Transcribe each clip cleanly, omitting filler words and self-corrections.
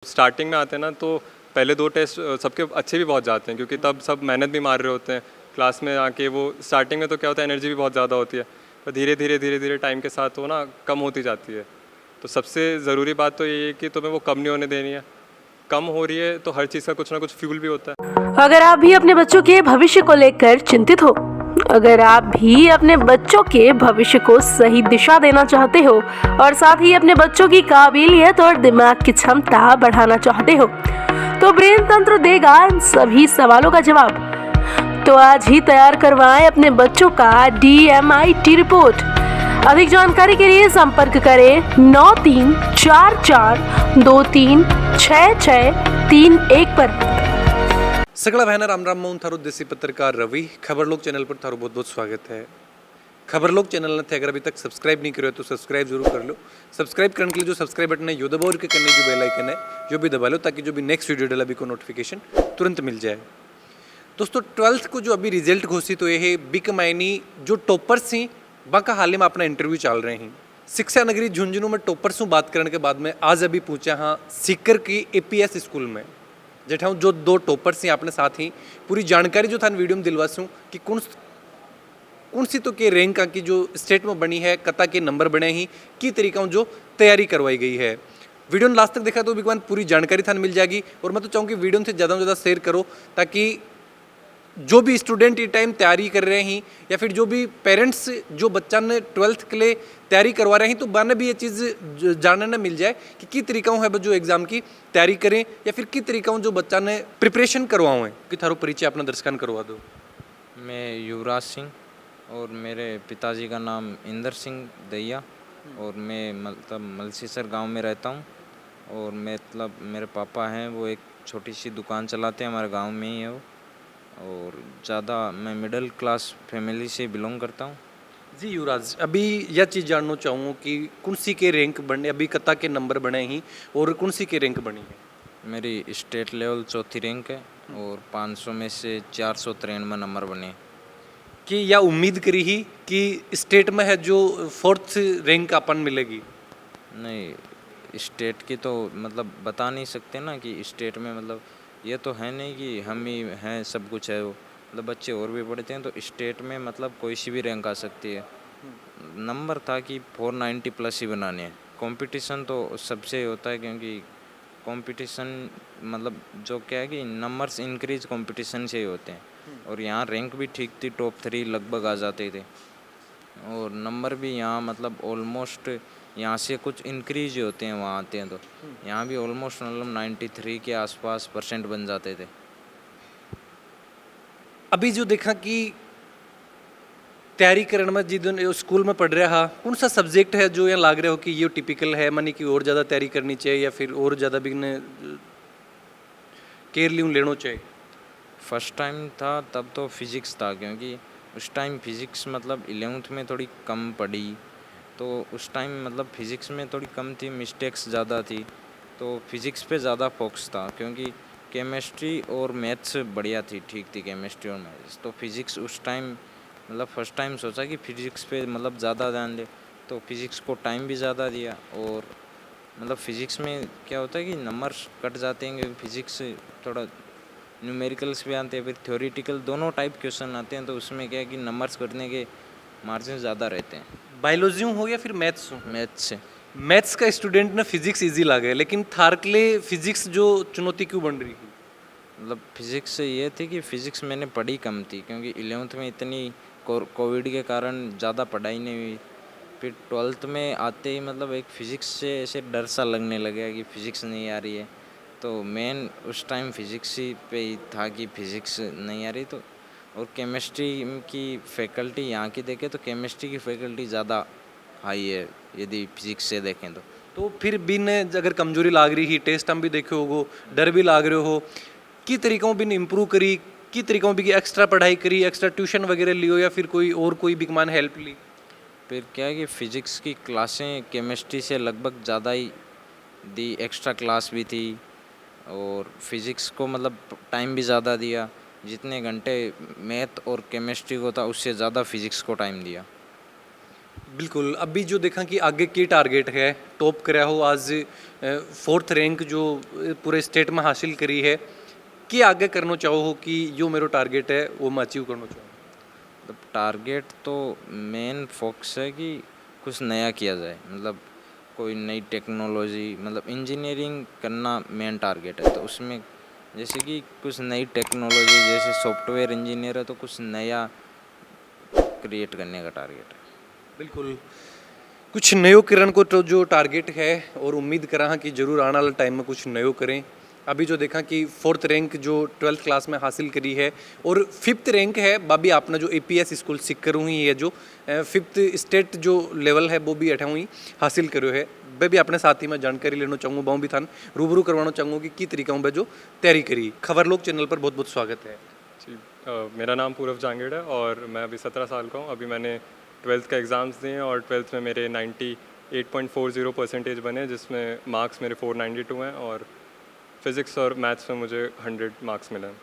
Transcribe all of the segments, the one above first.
Starting में आते हैं ना तो पहले 2 टेस्ट सबके अच्छे भी बहुत जाते हैं क्योंकि तब सब मेहनत भी मार रहे होते हैं क्लास में आके। वो स्टार्टिंग में तो क्या होता है, एनर्जी भी बहुत ज़्यादा होती है, पर धीरे धीरे टाइम के साथ वो ना कम होती जाती है। तो सबसे ज़रूरी बात तो ये है कि तुम्हें वो कम नहीं होने देनी है। कम हो रही है तो हर चीज़ का कुछ ना कुछ फ्यूल भी होता है। अगर आप भी अपने बच्चों के भविष्य को लेकर चिंतित हो, अगर आप भी अपने बच्चों के भविष्य को सही दिशा देना चाहते हो और साथ ही अपने बच्चों की काबिलियत और दिमाग की क्षमता बढ़ाना चाहते हो, तो ब्रेन तंत्र देगा इन सभी सवालों का जवाब। तो आज ही तैयार करवाएं अपने बच्चों का DMIT रिपोर्ट। अधिक जानकारी के लिए संपर्क करें 9344236631 पर। सगळा बहना राम राम मोहन थारो देसी पत्रकार रवि खबर लोग चैनल पर थारो बहुत बहुत स्वागत है। खबर लोग चैनल ने अगर अभी तक सब्सक्राइब नहीं करो तो सब्सक्राइब जरूर कर लो। सब्सक्राइब करने के लिए जो सब्सक्राइब बटन है यो दबाओ और के करने जो बेल आइकन है जो भी दबा लो ताकि जो भी नेक्स्ट वीडियो डाला भी को नोटिफिकेशन तुरंत मिल जाए। दोस्तों 12th को जो अभी रिजल्ट घोषित हुए है बिक मायनी जो टॉपर्स थी बाका हाल में अपना इंटरव्यू चल रहे हैं। शिक्षा नगरी झुंझुनू में टॉपर्स बात करने के बाद में आज अभी पूछा हाँ सीकर की APS स्कूल में जेठा हूँ जो 2 टॉपर्स हैं अपने साथ ही पूरी जानकारी जो था वीडियो में दिलवासूँ कि कौन सी तो के रैंक की जो स्टेट में बनी है, कता के नंबर बने ही की तरीका जो तैयारी करवाई गई है। वीडियो ने लास्ट तक देखा तो बिकमान पूरी जानकारी थान मिल जाएगी। और मैं तो चाहूँ कि वीडियो से ज़्यादा शेयर करो ताकि जो भी स्टूडेंट ये टाइम तैयारी कर रहे हैं या फिर जो भी पेरेंट्स जो बच्चा ने 12th के लिए तैयारी करवा रहे हैं तो बाने भी ये चीज़ जानने न मिल जाए कि किस तरीका है जो एग्ज़ाम की तैयारी करें या फिर किस तरीका जो बच्चा ने प्रिपरेशन करवाओ है कि थारो परिचय अपना दर्शकन करवा दो। मैं युवराज सिंह और मेरे पिताजी का नाम इंदर सिंह दैया और मैं मतलब मलसीसर गांव में रहता हूं। और मतलब मेरे पापा हैं वो एक छोटी सी दुकान चलाते हैं, हमारे गांव में ही है वो। और ज़्यादा मैं मिडिल क्लास फैमिली से बिलोंग करता हूं। जी युवराज, अभी यह चीज़ जानना चाहूँ कि कौन सी के रैंक बने, अभी कता के नंबर बने ही और कौन सी के रैंक बनी है? मेरी स्टेट लेवल 4थी रैंक है और 500 में से 493 नंबर बने। कि या उम्मीद करी ही कि स्टेट में है जो 4th रैंक अपन मिलेगी? नहीं, स्टेट की तो मतलब बता नहीं सकते ना कि स्टेट में मतलब ये तो है नहीं कि हम ही हैं सब कुछ है वो, मतलब बच्चे और भी पढ़ते हैं तो स्टेट में मतलब कोई सी भी रैंक आ सकती है। नंबर था कि 490 प्लस ही बनाने हैं। कंपटीशन तो सबसे होता है क्योंकि कंपटीशन मतलब जो क्या है कि नंबर्स इंक्रीज कंपटीशन से ही होते हैं। और यहाँ रैंक भी ठीक थी, टॉप 3 लगभग आ जाते थे और नंबर भी यहाँ मतलब ऑलमोस्ट यहाँ से कुछ इंक्रीज ही होते हैं वहाँ आते हैं तो यहाँ भी ऑलमोस्ट मतलब 93 के आसपास % बन जाते थे। अभी जो देखा कि तैयारी करने में जिस स्कूल में पढ़ रहा कौन सा सब्जेक्ट है जो यहाँ लाग रहे हो कि ये टिपिकल है मानी कि और ज़्यादा तैयारी करनी चाहिए या फिर और ज़्यादा भी केयर ल्यू लेना चाहिए? फर्स्ट टाइम था तब तो फिज़िक्स था क्योंकि उस टाइम फिज़िक्स मतलब 11th में थोड़ी कम पड़ी तो उस टाइम मतलब फ़िज़िक्स में थोड़ी कम थी, मिस्टेक्स ज़्यादा थी तो फिज़िक्स पे ज़्यादा फोकस था। क्योंकि केमिस्ट्री और मैथ्स बढ़िया थी, ठीक थी केमिस्ट्री और मैथ्स। तो फिज़िक्स उस टाइम मतलब फर्स्ट टाइम सोचा कि फिज़िक्स पे मतलब ज़्यादा ध्यान दे तो फिज़िक्स को टाइम भी ज़्यादा दिया। और मतलब फिज़िक्स में क्या होता है कि नंबर्स कट जाते हैं क्योंकि फिज़िक्स थोड़ा न्यूमेरिकल्स भी आते हैं, फिर थ्योरेटिकल दोनों टाइप क्वेश्चन आते हैं तो उसमें क्या है कि नंबर्स कटने के मार्जिन ज़्यादा रहते हैं। बायोलॉजी हो या फिर मैथ्स हो? मैथ्स से मैथ्स का स्टूडेंट ने फिजिक्स इजी लगे लेकिन थारकले फिजिक्स जो चुनौती क्यों बन रही थी? मतलब फिज़िक्स से ये थी कि फ़िज़िक्स मैंने पढ़ी कम थी क्योंकि 11th में इतनी कोविड के कारण ज़्यादा पढ़ाई नहीं हुई। फिर 12th में आते ही मतलब एक फ़िज़िक्स से ऐसे डर सा लगने लगा कि फ़िज़िक्स नहीं आ रही है तो मेन उस टाइम फिज़िक्स ही पे ही था कि फ़िज़िक्स नहीं आ रही तो। और केमिस्ट्री की फैकल्टी यहाँ की देखें तो केमिस्ट्री की फैकल्टी ज़्यादा हाई है यदि फिज़िक्स से देखें तो फिर बिन अगर कमजोरी लाग रही ही टेस्ट हम भी देखे होगो, डर भी लाग रहे हो कि तरीकों बिन इम्प्रूव करी कि तरीकों भी एक्स्ट्रा पढ़ाई करी, एक्स्ट्रा ट्यूशन वगैरह लियो या फिर कोई बिकमान हेल्प ली? फिर क्या है कि फ़िज़िक्स की क्लासें केमिस्ट्री से लगभग ज़्यादा ही दी, एक्स्ट्रा क्लास भी थी और फिज़िक्स को मतलब टाइम भी ज़्यादा दिया। जितने घंटे मैथ और केमिस्ट्री को था उससे ज़्यादा फिज़िक्स को टाइम दिया। बिल्कुल, अभी जो देखा कि आगे की टारगेट है, टॉप करा हो आज 4th रैंक जो पूरे स्टेट में हासिल करी है, कि आगे करना चाहो हो कि जो मेरो टारगेट है वो मैं अचीव करना चाहूँ? मतलब टारगेट तो मेन फोकस है कि कुछ नया किया जाए, मतलब कोई नई टेक्नोलॉजी, मतलब इंजीनियरिंग करना मेन टारगेट है। तो उसमें जैसे कि कुछ नई टेक्नोलॉजी, जैसे सॉफ्टवेयर इंजीनियर है तो कुछ नया क्रिएट करने का टारगेट है। बिल्कुल, कुछ नयो किरण को तो जो टारगेट है और उम्मीद करा कि जरूर आने वाले टाइम में कुछ नयो करें। अभी जो देखा कि 4th रैंक जो 12th क्लास में हासिल करी है और 5th रैंक है बाबी आपने जो APS स्कूल सीख करूँ ही है जो 5th स्टेट जो लेवल है वो भी अठाऊँ ही हासिल करो है। वह भी अपने साथी में जानकारी लेना चाहूँगा, बहु भी थान रूबरू करवाना चाहूँगा कि की तरीका में जो तैयारी करी। खबर लोग चैनल पर बहुत बहुत स्वागत है जी। मेरा नाम पूरव जांगेड़ है और मैं अभी 17 साल का हूँ। अभी मैंने 12th का एग्ज़ाम्स दिए हैं और 12th में मेरे 98.40% बने, जिसमें मार्क्स मेरे 492 हैं और फिज़िक्स और मैथ्स में मुझे 100 मार्क्स मिले हैं।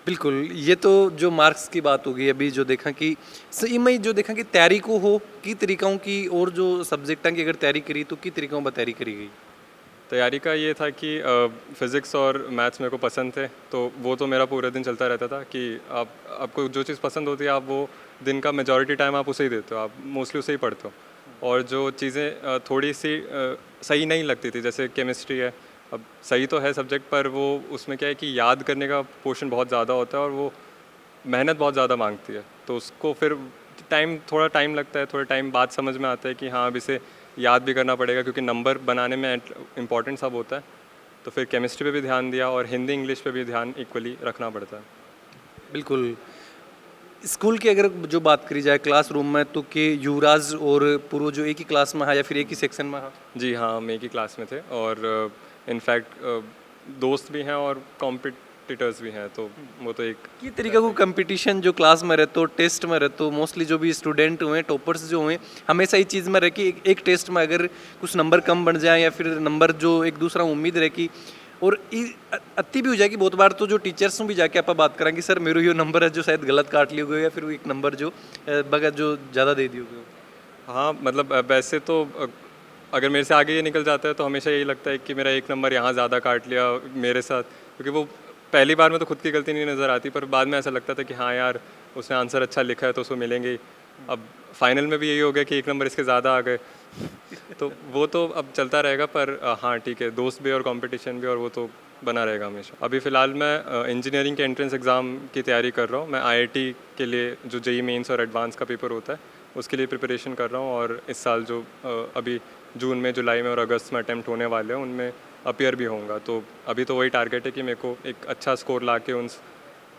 बिल्कुल, ये तो जो मार्क्स की बात होगी। अभी जो देखा कि सही में जो देखा कि तैयारी को हो की तरीक़ों की और जो सब्जेक्टा की अगर तैयारी करी तो की तरीक़ों पर तैयारी करी गई? तैयारी का ये था कि फ़िज़िक्स और मैथ्स मेरे को पसंद थे, तो वो तो मेरा पूरे दिन चलता रहता था कि आपको जो चीज़ पसंद होती है आप वो दिन का मेजॉरिटी टाइम आप उसे ही देते हो, आप मोस्टली उसे ही पढ़ते हो। और जो चीज़ें थोड़ी सी सही नहीं लगती थी, जैसे केमिस्ट्री है, अब सही तो है सब्जेक्ट पर वो उसमें क्या है कि याद करने का पोर्शन बहुत ज़्यादा होता है और वो मेहनत बहुत ज़्यादा मांगती है, तो उसको फिर थोड़ा टाइम लगता है, थोड़ा टाइम बाद समझ में आता है कि हाँ अब इसे याद भी करना पड़ेगा क्योंकि नंबर बनाने में इम्पोर्टेंट सब होता है। तो फिर केमिस्ट्री पे भी ध्यान दिया और हिंदी इंग्लिश पे भी ध्यान इक्वली रखना पड़ता है। बिल्कुल, स्कूल की अगर जो बात करी जाए क्लासरूम में तो कि युवराज और पूर्व जो एक ही क्लास में है या फिर एक ही सेक्शन में है? जी हाँ, हम एक ही क्लास में थे और इनफैक्ट दोस्त भी हैं और कॉम्पिटिटर्स भी हैं, तो वो तो एक की तरीका को कंपटीशन जो क्लास में रहते हो, टेस्ट में रहते हो, मोस्टली जो भी स्टूडेंट हुए टॉपर्स जो हुए हमेशा ये चीज़ में रहे कि एक टेस्ट में अगर कुछ नंबर कम बन जाए या फिर नंबर जो एक दूसरा उम्मीद रहे कि और अति भी हो जाएगी बहुत बार तो जो टीचर्स भी जाके आप बात करेंगे सर मेरे यो नंबर है जो शायद गलत काट लियो गए या फिर वो एक नंबर जो बगैर जो ज़्यादा दे दियो गए। हाँ, मतलब वैसे तो अगर मेरे से आगे ये निकल जाता है तो हमेशा यही लगता है कि मेरा एक नंबर यहाँ ज़्यादा काट लिया मेरे साथ, क्योंकि वो पहली बार में तो खुद की गलती नहीं नज़र आती, पर बाद में ऐसा लगता था कि हाँ यार उसने आंसर अच्छा लिखा है तो उसको मिलेंगे ही। अब फाइनल में भी यही हो गया कि एक नंबर इसके ज़्यादा आ गए तो वो तो अब चलता रहेगा, पर हाँ ठीक है, दोस्त भी और कंपटीशन भी और वो तो बना रहेगा हमेशा। अभी फ़िलहाल मैं इंजीनियरिंग के एंट्रेंस एग्ज़ाम की तैयारी कर रहा हूँ। मैं IIT के लिए जो JEE मेंस और एडवांस का पेपर होता है उसके लिए प्रिपरेशन कर रहा हूँ और इस साल जो अभी जून में, जुलाई में और अगस्त में अटैम्प्ट होने वाले हैं उनमें अपीयर भी होऊंगा। तो अभी तो वही टारगेट है कि मेरे को एक अच्छा स्कोर ला के उन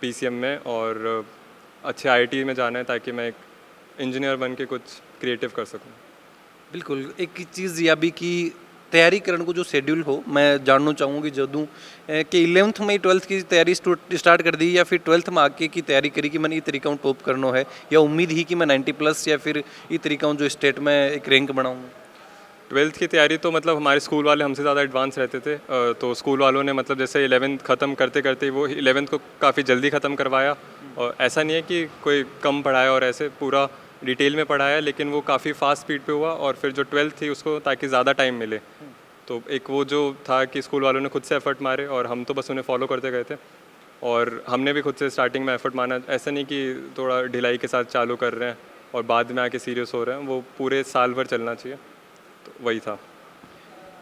PCM में और अच्छे IIT में जाना है ताकि मैं एक इंजीनियर बन के कुछ क्रिएटिव कर सकूँ। बिल्कुल, एक चीज़ यह भी कि तैयारी करने को जो शेड्यूल हो मैं जानना चाहूँगी जदूँ कि 11th में 12th की तैयारी स्टार्ट कर दी या फिर 12th में आके की तैयारी करी कि मैंने ये तरीका हूँ टॉप करना है या उम्मीद ही कि मैं 90+ या फिर ये तरीका हूँ जो स्टेट में एक रैंक बनाऊँ? 12th की तैयारी तो मतलब हमारे स्कूल वाले हमसे ज़्यादा एडवांस रहते थे, तो स्कूल वालों ने मतलब जैसे 11th ख़त्म करते करते वो 11th को काफ़ी जल्दी ख़त्म करवाया। और ऐसा नहीं है कि कोई कम पढ़ाया और ऐसे पूरा डिटेल में पढ़ाया, लेकिन वो काफ़ी फास्ट स्पीड पे हुआ और फिर जो 12th थी उसको ताकि ज़्यादा टाइम मिले, तो एक वो जो था कि स्कूल वालों ने खुद से एफ़र्ट मारे और हम तो बस उन्हें फॉलो करते गए थे और हमने भी खुद से स्टार्टिंग में एफ़र्ट माना। ऐसा नहीं कि थोड़ा ढिलाई के साथ चालू कर रहे हैं और बाद में आके सीरियस हो रहे हैं, वो पूरे साल भर चलना चाहिए, तो वही था।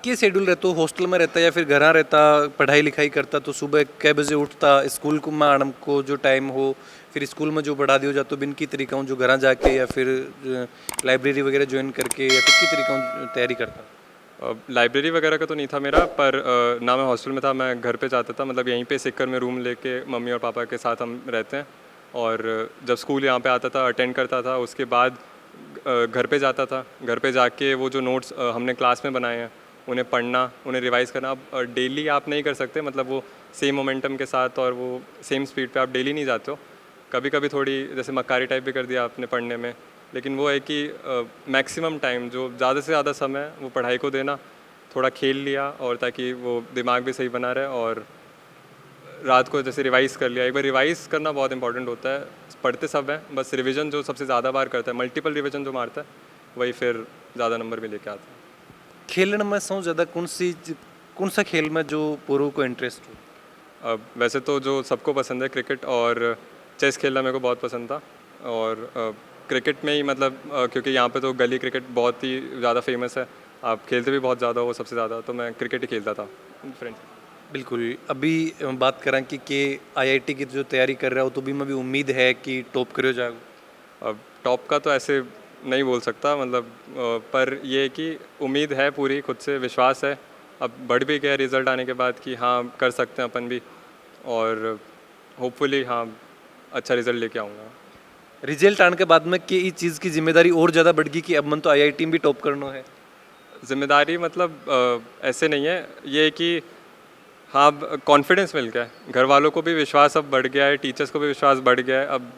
क्या शेड्यूल रहता हो, हॉस्टल में रहता या फिर घर रहता, पढ़ाई लिखाई करता तो सुबह कै बजे उठता, स्कूल को में आने को जो टाइम हो फिर स्कूल में जो बढ़ा दिया जाता बिन की तरीका हूँ जो घर जाके या फिर लाइब्रेरी वगैरह ज्वाइन करके या फिर की तरीका हूँ तैयारी करता? लाइब्रेरी वगैरह का तो नहीं था मेरा, पर ना मैं हॉस्टल में था, मैं घर पे जाता था, मतलब यहीं पे सिक्कर में रूम लेके मम्मी और पापा के साथ हम रहते हैं और जब स्कूल यहाँ पे आता था अटेंड करता था, उसके बाद घर पे जाता था। घर पे जाके वो जो नोट्स हमने क्लास में बनाए हैं उन्हें पढ़ना, उन्हें रिवाइज़ करना। अब डेली आप नहीं कर सकते, मतलब वो सेम मोमेंटम के साथ और वो सेम स्पीड पे आप डेली नहीं जाते हो। कभी कभी थोड़ी जैसे मक्कारी टाइप भी कर दिया आपने पढ़ने में, लेकिन वो है कि मैक्सिमम टाइम जो ज़्यादा से ज़्यादा समय वो पढ़ाई को देना, थोड़ा खेल लिया और ताकि वो दिमाग भी सही बना रहे, और रात को जैसे रिवाइज़ कर लिया। एक बार रिवाइज़ करना बहुत इंपॉर्टेंट होता है, पढ़ते सब हैं, बस रिवीजन जो सबसे ज़्यादा बार करता है, मल्टीपल रिवीजन जो मारता है वही फिर ज़्यादा नंबर भी लेके आता है। खेलने में सौ ज़्यादा कौन सा खेल में जो पूर्व को इंटरेस्ट हो? अब वैसे तो जो सबको पसंद है क्रिकेट और चेस खेलना मेरे को बहुत पसंद था। और क्रिकेट में ही मतलब क्योंकि यहाँ पे तो गली क्रिकेट बहुत ही ज़्यादा फेमस है, आप खेलते भी बहुत ज़्यादा हो सबसे ज़्यादा, तो मैं क्रिकेट ही खेलता था फ्रेंड्स। बिल्कुल। अभी बात करें कि IIT की जो तैयारी कर रहा हो तो भी मैं भी उम्मीद है कि टॉप करो जाओ। अब टॉप का तो ऐसे नहीं बोल सकता मतलब पर ये है कि उम्मीद है पूरी, खुद से विश्वास है। अब बढ़ भी गया रिज़ल्ट आने के बाद कि हाँ कर सकते हैं अपन भी, और होपफुली हाँ अच्छा रिज़ल्ट लेके आऊँगा। रिजल्ट आने के बाद में कि इस चीज़ की जिम्मेदारी और ज़्यादा बढ़ गई कि अब मन तो IIT में भी टॉप करना है। जिम्मेदारी मतलब ऐसे नहीं है, ये है कि हाँ कॉन्फिडेंस मिल गया है, घर वालों को भी विश्वास अब बढ़ गया है, टीचर्स को भी विश्वास बढ़ गया है। अब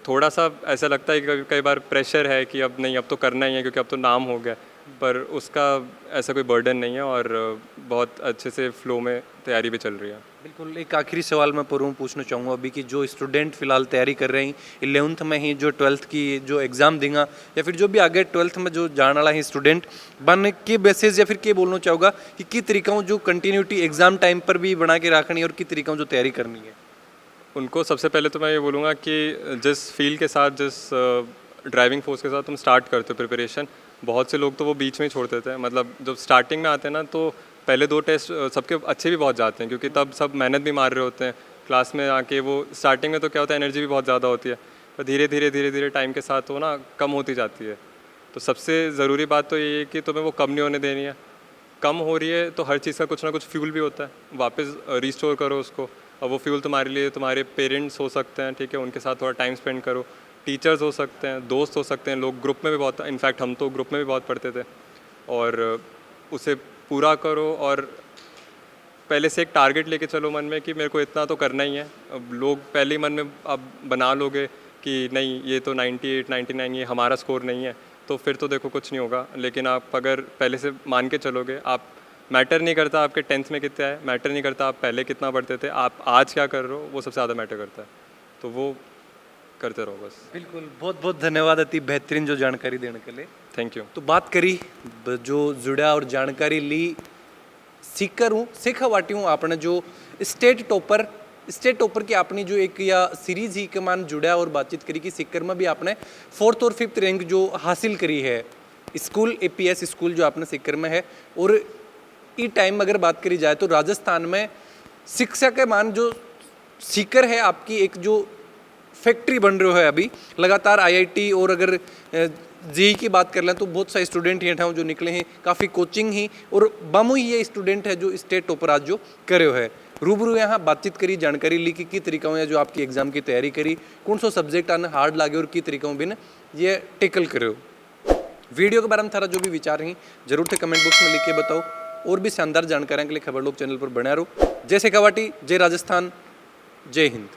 थोड़ा सा ऐसा लगता है कि कई बार प्रेशर है कि अब नहीं, अब तो करना ही है क्योंकि अब तो नाम हो गया, पर उसका ऐसा कोई बर्डन नहीं है और बहुत अच्छे से फ्लो में तैयारी भी चल रही है। बिल्कुल। एक आखिरी सवाल मैं पूर्व पूछना चाहूँगा अभी कि जो स्टूडेंट फिलहाल तैयारी कर रहे हैं 11th में ही, जो 12th की जो एग्ज़ाम देगा या फिर जो भी आगे 12th में जो जाने वाला है स्टूडेंट, बनने के बेसिस या फिर क्या बोलना चाहूँगा कि किस तरीका जो कंटिन्यूटी एग्ज़ाम टाइम पर भी बना के रखनी है और किस तरीका जो तैयारी करनी है? उनको सबसे पहले तो मैं ये बोलूँगा कि जिस फील्ड के साथ, जिस ड्राइविंग फोर्स के साथ तुम स्टार्ट करते हो प्रिपरेशन, बहुत से लोग तो वो बीच में ही छोड़ देते हैं। मतलब जब स्टार्टिंग में आते हैं ना तो पहले 2 टेस्ट सबके अच्छे भी बहुत जाते हैं क्योंकि तब सब मेहनत भी मार रहे होते हैं क्लास में आके। वो स्टार्टिंग में तो क्या होता है, एनर्जी भी बहुत ज़्यादा होती है, पर धीरे धीरे टाइम के साथ वो ना कम होती जाती है। तो सबसे ज़रूरी बात तो ये है कि तुम्हें वो कम नहीं होने देनी है। कम हो रही है तो हर चीज़ का कुछ ना कुछ फ्यूल भी होता है, वापस रिस्टोर करो उसको। और वो फ्यूल तुम्हारे लिए तुम्हारे पेरेंट्स हो सकते हैं, ठीक है, उनके साथ थोड़ा टाइम स्पेंड करो, टीचर्स हो सकते हैं, दोस्त हो सकते हैं, लोग ग्रुप में भी बहुत, इनफैक्ट हम तो ग्रुप में भी बहुत पढ़ते थे, और उसे पूरा करो। और पहले से एक टारगेट लेके चलो मन में कि मेरे को इतना तो करना ही है। अब लोग पहले ही मन में अब बना लोगे कि नहीं ये तो 98 99 ये हमारा स्कोर नहीं है, तो फिर तो देखो कुछ नहीं होगा। लेकिन आप अगर पहले से मान के चलोगे, आप मैटर नहीं करता आपके 10th में कितना है, मैटर नहीं करता आप पहले कितना पढ़ते थे, आप आज क्या कर रहे हो वो सबसे ज़्यादा मैटर करता है, तो वो करते रहो बस। बिल्कुल। बहुत बहुत धन्यवाद अति बेहतरीन जो जानकारी देने के लिए। Thank you. तो बात करी जो जुड़ा और जानकारी ली, सीकर हूँ सीखा वाटी हूँ आपने जो स्टेट टॉपर की आपने जो एक या सीरीज ही के मान जुड़ा और बातचीत करी कि सीकर में भी आपने 4th और 5th रैंक जो हासिल करी है स्कूल APS स्कूल जो आपने सीकर में है। और ई टाइम अगर बात करी जाए तो राजस्थान में शिक्षा के मान जो सीकर है आपकी एक जो फैक्ट्री बन रही है अभी लगातार IIT। और अगर JEE की बात कर लें तो बहुत सारे स्टूडेंट ही हैं जो निकले हैं, काफ़ी कोचिंग ही और बामू ही ये स्टूडेंट है जो स्टेट टॉपर आज जो करे है। रूबरू यहाँ बातचीत करी, जानकारी ली कि तरीका है जो आपकी एग्जाम की तैयारी करी, कौन सा सब्जेक्ट आने हार्ड लागे और किस तरीका भी ये टेकल करे। वीडियो के बारे में थारा जो भी विचार हैं जरूर थे कमेंट बॉक्स में लिख के बताओ। और भी शानदार जानकारियों के लिए खबर लोग चैनल पर बना रहो। जय शेखावाटी, जय राजस्थान, जय हिंद।